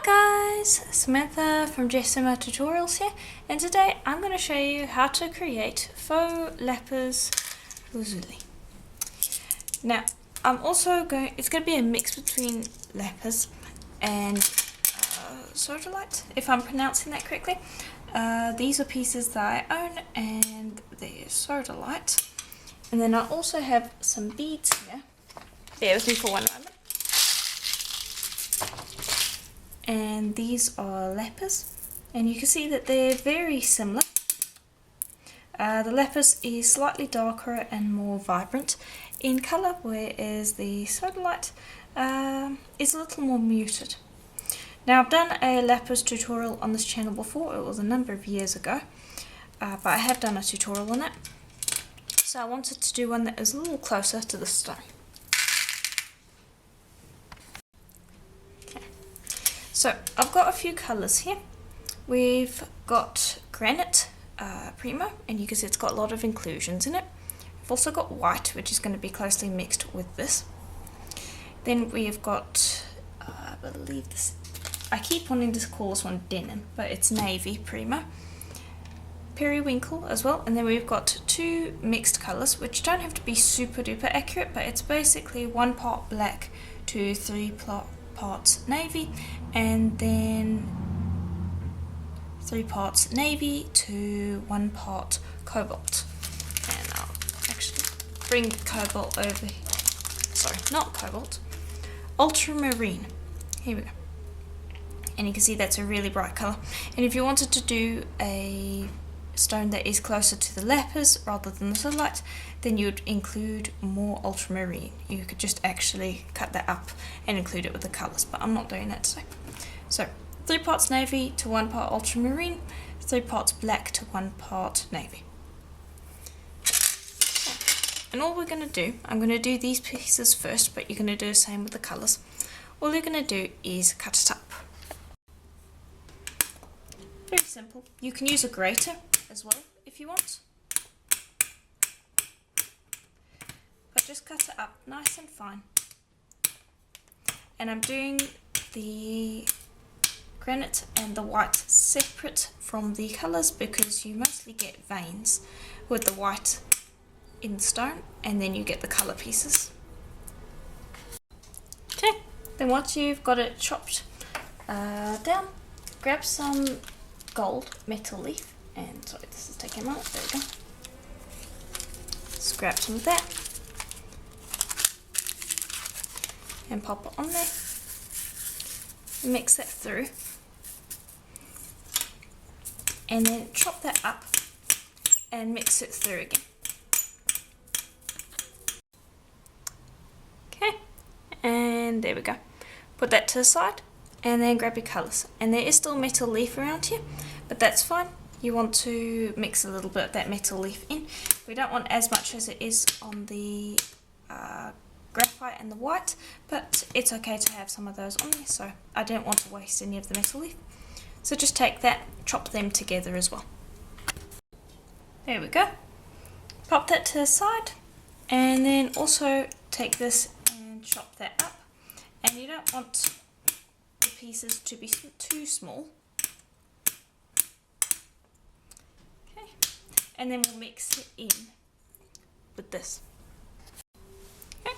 Hi guys, Samantha from Jessima Tutorials here, and today I'm going to show you how to create faux lapis lazuli. Now, it's going to be a mix between lapis and sodalite, if I'm pronouncing that correctly. These are pieces that I own and they're sodalite. And then I also have some beads here. Bear with me for one moment. And these are lapis, and you can see that they're very similar. The lapis is slightly darker and more vibrant in colour, whereas the sodalite is a little more muted. Now, I've done a lapis tutorial on this channel before. It was a number of years ago, but I have done a tutorial on it. So I wanted to do one that is a little closer to the stone. So I've got a few colours here. We've got granite primo, and you can see it's got a lot of inclusions in it. We've also got white, which is going to be closely mixed with this. Then we've got, I believe this, I keep wanting to call this one denim, but it's navy primo. Periwinkle as well, and then we've got two mixed colours, which don't have to be super duper accurate, but it's basically 1 part black to 3 parts navy, and then 3 parts navy to 1 part cobalt. And I'll actually bring cobalt over here. Sorry, not cobalt, ultramarine. Here we go. And you can see that's a really bright colour. And if you wanted to do a stone that is closer to the lapis rather than the sodalite, then you'd include more ultramarine. You could just actually cut that up and include it with the colours, but I'm not doing that today. So 3 parts navy to 1 part ultramarine, 3 parts black to 1 part navy. And all we're going to do, I'm going to do these pieces first, but you're going to do the same with the colours. All you're going to do is cut it up. Very simple. You can use a grater as well if you want, but just cut it up nice and fine. And I'm doing the granite and the white separate from the colours because you mostly get veins with the white in stone, and then you get the colour pieces. Okay, then once you've got it chopped down, grab some gold metal leaf, and sorry, this is taking a moment, there we go. Just grab some of that and pop it on there, mix that through, and then chop that up and mix it through again. Okay, and there we go. Put that to the side, and then grab your colours. And there is still metal leaf around here, but that's fine. You want to mix a little bit of that metal leaf in. We don't want as much as it is on the graphite and the white, but it's okay to have some of those on there, so I don't want to waste any of the metal leaf. So just take that, chop them together as well. There we go. Pop that to the side, and then also take this and chop that up. And you don't want the pieces to be too small. Okay, and then we'll mix it in with this. Okay,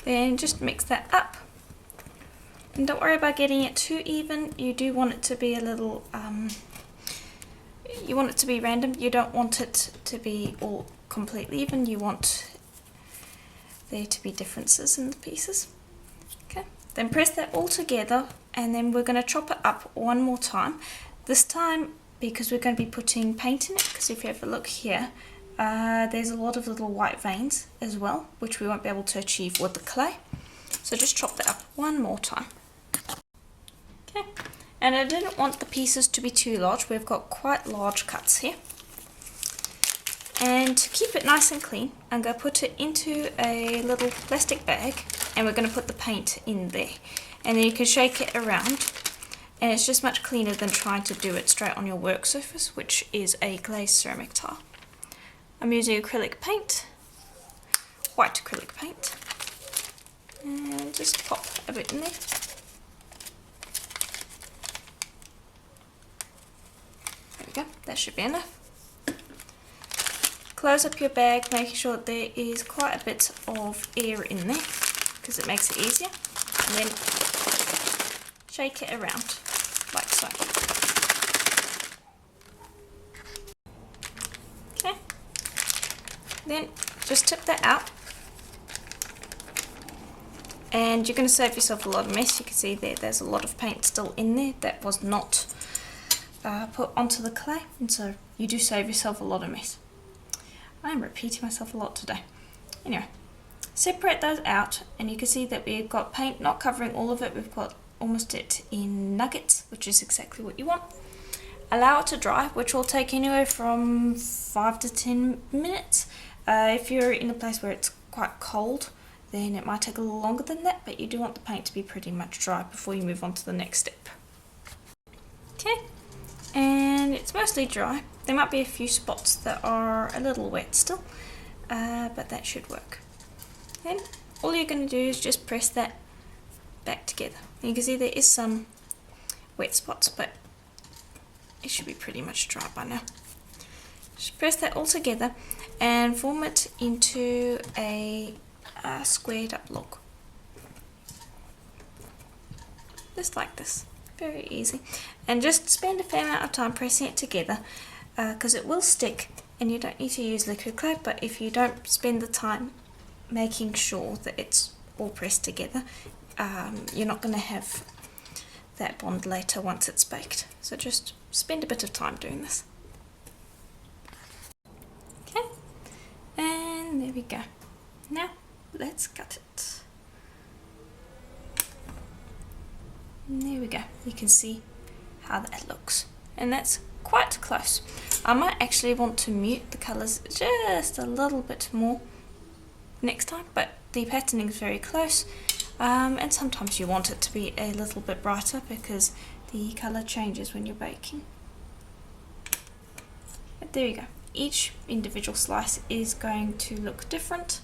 then just mix that up, and don't worry about getting it too even. You do want it to be a little you want it to be random. You don't want it to be all completely even. You want there to be differences in the pieces. Okay, then press that all together, and then we're going to chop it up one more time. This time, because we're going to be putting paint in it, because if you have a look here, there's a lot of little white veins as well, which we won't be able to achieve with the clay. So just chop that up one more time. Okay, and I didn't want the pieces to be too large. We've got quite large cuts here. And to keep it nice and clean, I'm going to put it into a little plastic bag, and we're going to put the paint in there. And then you can shake it around, and it's just much cleaner than trying to do it straight on your work surface, which is a glazed ceramic tile. I'm using acrylic paint, white acrylic paint, and just pop a bit in there. go, that should be enough. Close up your bag, making sure there is quite a bit of air in there because it makes it easier. And then shake it around like so. Okay. Then just tip that out. And you're going to save yourself a lot of mess. You can see there's a lot of paint still in there that was not put onto the clay, and so you do save yourself a lot of mess. I'm repeating myself a lot today. Anyway, separate those out, and you can see that we've got paint not covering all of it. We've got almost it in nuggets, which is exactly what you want. Allow it to dry, which will take anywhere from 5 to 10 minutes. If you're in a place where it's quite cold, then it might take a little longer than that, but you do want the paint to be pretty much dry before you move on to the next step. Okay, and it's mostly dry. There might be a few spots that are a little wet still, but that should work. Then all you're going to do is just press that back together. You can see there is some wet spots, but it should be pretty much dry by now. Just press that all together and form it into a squared up look. Just like this. Very easy. And just spend a fair amount of time pressing it together because it will stick, and you don't need to use liquid clay, but if you don't spend the time making sure that it's all pressed together, you're not going to have that bond later once it's baked. So just spend a bit of time doing this. Okay, and there we go. Now let's cut it. And there we go. You can see how that looks, and that's quite close. I might actually want to mute the colours just a little bit more next time, but the patterning is very close, and sometimes you want it to be a little bit brighter because the colour changes when you're baking. But there you go. Each individual slice is going to look different,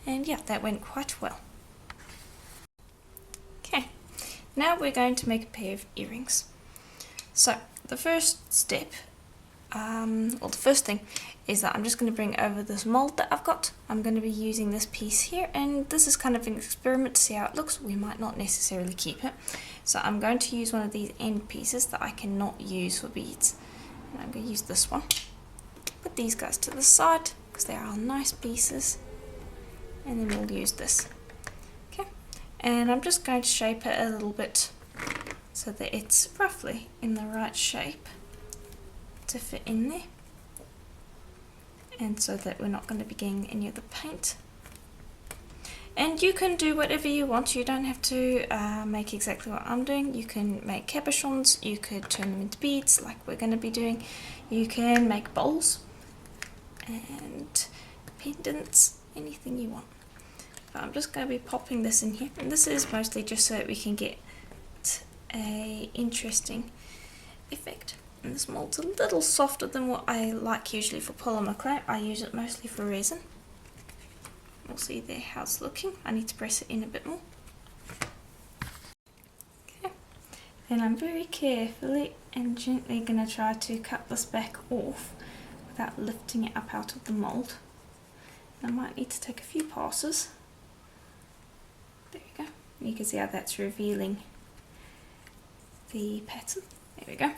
and yeah, that went quite well. Okay, now we're going to make a pair of earrings. So the first step, or the first thing, is that I'm just going to bring over this mold that I've got. I'm going to be using this piece here, and this is kind of an experiment to see how it looks. We might not necessarily keep it. So I'm going to use one of these end pieces that I cannot use for beads. And I'm going to use this one. Put these guys to the side because they are nice pieces. And then we'll use this. Okay, and I'm just going to shape it a little bit so that it's roughly in the right shape to fit in there, and so that we're not going to be getting any of the paint. And you can do whatever you want. You don't have to make exactly what I'm doing. You can make cabochons, you could turn them into beads like we're going to be doing, you can make bowls and pendants, anything you want. But I'm just going to be popping this in here, and this is mostly just so that we can get a interesting effect. And this mold's a little softer than what I like usually for polymer clay. I use it mostly for resin. We'll see there how it's looking. I need to press it in a bit more. Okay, and I'm very carefully and gently going to try to cut this back off without lifting it up out of the mold. And I might need to take a few passes. There we go. You can see how that's revealing the pattern. There we go.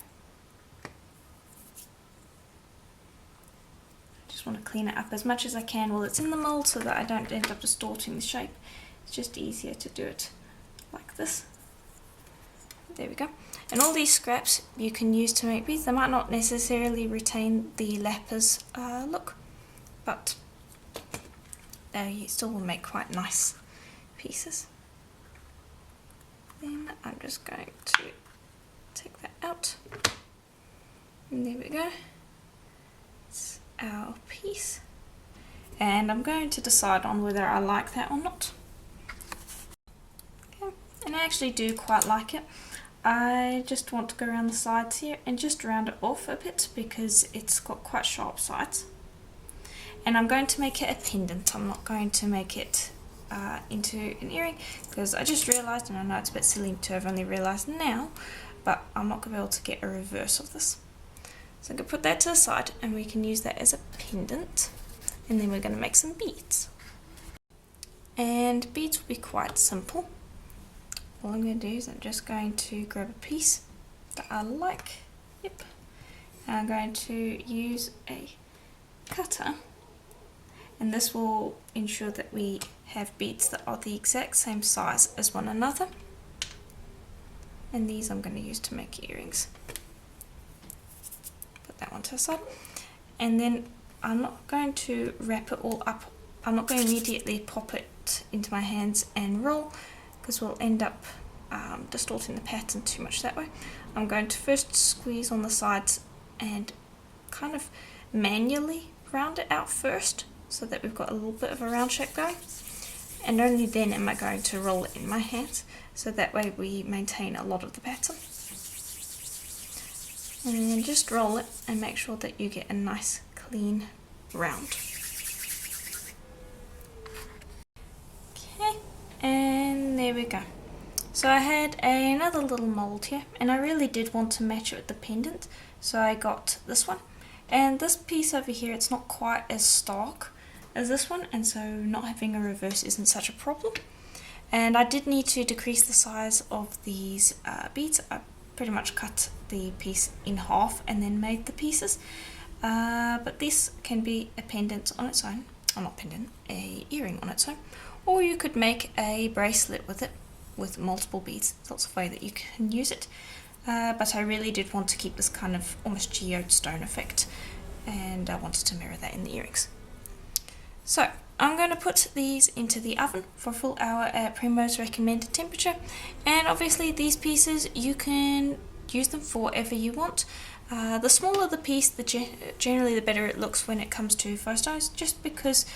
Just want to clean it up as much as I can while it's in the mold so that I don't end up distorting the shape. It's just easier to do it like this. There we go. And all these scraps you can use to make beads. They might not necessarily retain the Lapis look, but you still will make quite nice pieces. Then I'm just going to take that out. And there we go. It's our piece. And I'm going to decide on whether I like that or not. Okay. And I actually do quite like it. I just want to go around the sides here and just round it off a bit because it's got quite sharp sides. And I'm going to make it a pendant. I'm not going to make it into an earring because I just realised, and I know it's a bit silly to have only realised now, but I'm not going to be able to get a reverse of this. So I'm going to put that to the side and we can use that as a pendant, and then we're going to make some beads. And beads will be quite simple. All I'm going to do is I'm just going to grab a piece that I like. Yep. And I'm going to use a cutter, and this will ensure that we have beads that are the exact same size as one another. And these I'm going to use to make earrings. Put that one to the side. And then I'm not going to wrap it all up. I'm not going to immediately pop it into my hands and roll, because we'll end up distorting the pattern too much that way. I'm going to first squeeze on the sides and kind of manually round it out first, so that we've got a little bit of a round shape going, and only then am I going to roll it in my hands, so that way we maintain a lot of the pattern. And then just roll it and make sure that you get a nice clean round. Okay, and there we go. So I had another little mold here, and I really did want to match it with the pendant, so I got this one. And this piece over here, it's not quite as stark as this one, and so not having a reverse isn't such a problem. And I did need to decrease the size of these beads. I pretty much cut the piece in half and then made the pieces. But this can be a pendant on its own, or not pendant, a earring on its own, or you could make a bracelet with it, with multiple beads. There's lots of ways that you can use it. But I really did want to keep this kind of almost geode stone effect, and I wanted to mirror that in the earrings. So I'm going to put these into the oven for a full hour at Primrose recommended temperature, and obviously these pieces you can use them for whatever you want. The smaller the piece, generally the better it looks when it comes to faux stones, just because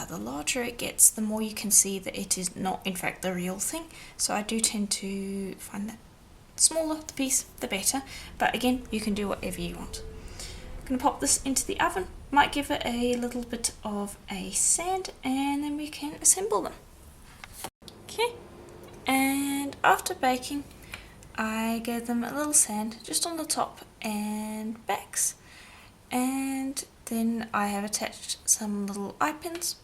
the larger it gets, the more you can see that it is not in fact the real thing. So I do tend to find that smaller the piece, the better, but again, you can do whatever you want. I'm going to pop this into the oven, might give it a little bit of a sand, and then we can assemble them. Okay, and after baking, I gave them a little sand just on the top and backs, and then I have attached some little eye pins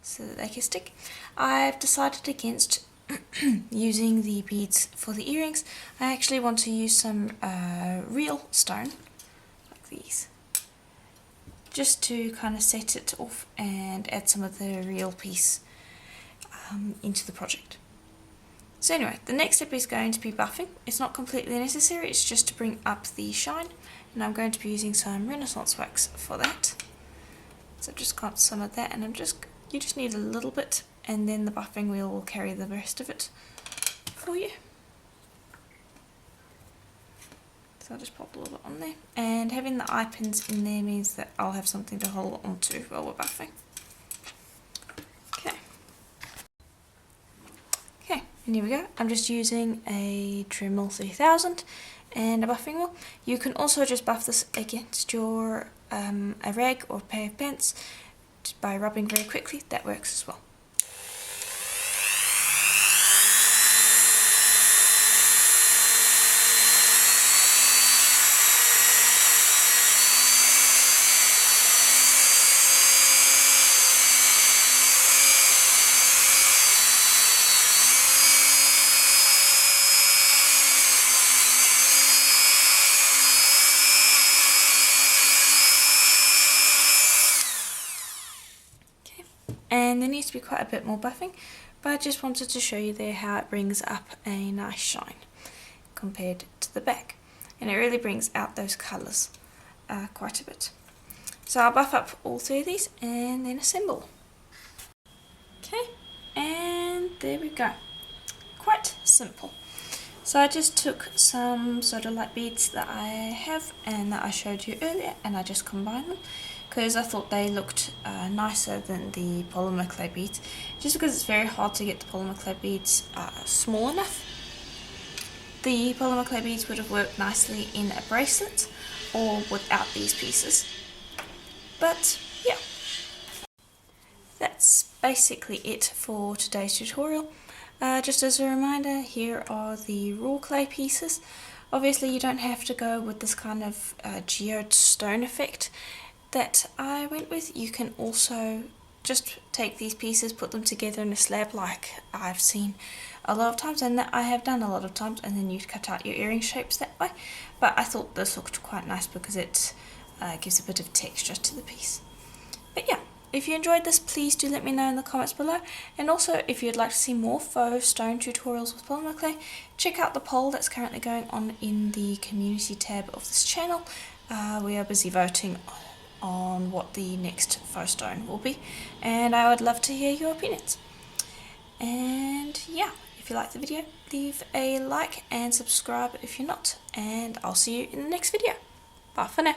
so that they can stick. I've decided against using the beads for the earrings. I actually want to use some real stone, like these, just to kind of set it off and add some of the real piece into the project. So anyway, the next step is going to be buffing. It's not completely necessary, it's just to bring up the shine, and I'm going to be using some Renaissance wax for that. So I've just got some of that, and you just need a little bit, and then the buffing wheel will carry the rest of it for you. So I'll just pop a little bit on there, and having the eye pins in there means that I'll have something to hold on to while we're buffing. Okay, and here we go. I'm just using a Dremel 3000 and a buffing wheel. You can also just buff this against your a rag or a pair of pants by rubbing very quickly. That works as well. And there needs to be quite a bit more buffing, but I just wanted to show you there how it brings up a nice shine compared to the back, and it really brings out those colours quite a bit. So I'll buff up all three of these and then assemble. Okay, and there we go. Quite simple. So I just took some sodalite beads that I have and that I showed you earlier, and I just combined them because I thought they looked nicer than the polymer clay beads, just because it's very hard to get the polymer clay beads small enough. The polymer clay beads would have worked nicely in a bracelet or without these pieces. But yeah, that's basically it for today's tutorial. Just as a reminder, here are the raw clay pieces. Obviously you don't have to go with this kind of geode stone effect that I went with. You can also just take these pieces, put them together in a slab like I've seen a lot of times, and that I have done a lot of times, and then you cut out your earring shapes that way. But I thought this looked quite nice because it gives a bit of texture to the piece. But yeah, if you enjoyed this, please do let me know in the comments below. And also, if you'd like to see more faux stone tutorials with polymer clay, check out the poll that's currently going on in the community tab of this channel. We are busy voting on what the next faux stone will be, and I would love to hear your opinions. And yeah, if you like the video, leave a like and subscribe if you're not, and I'll see you in the next video. Bye for now.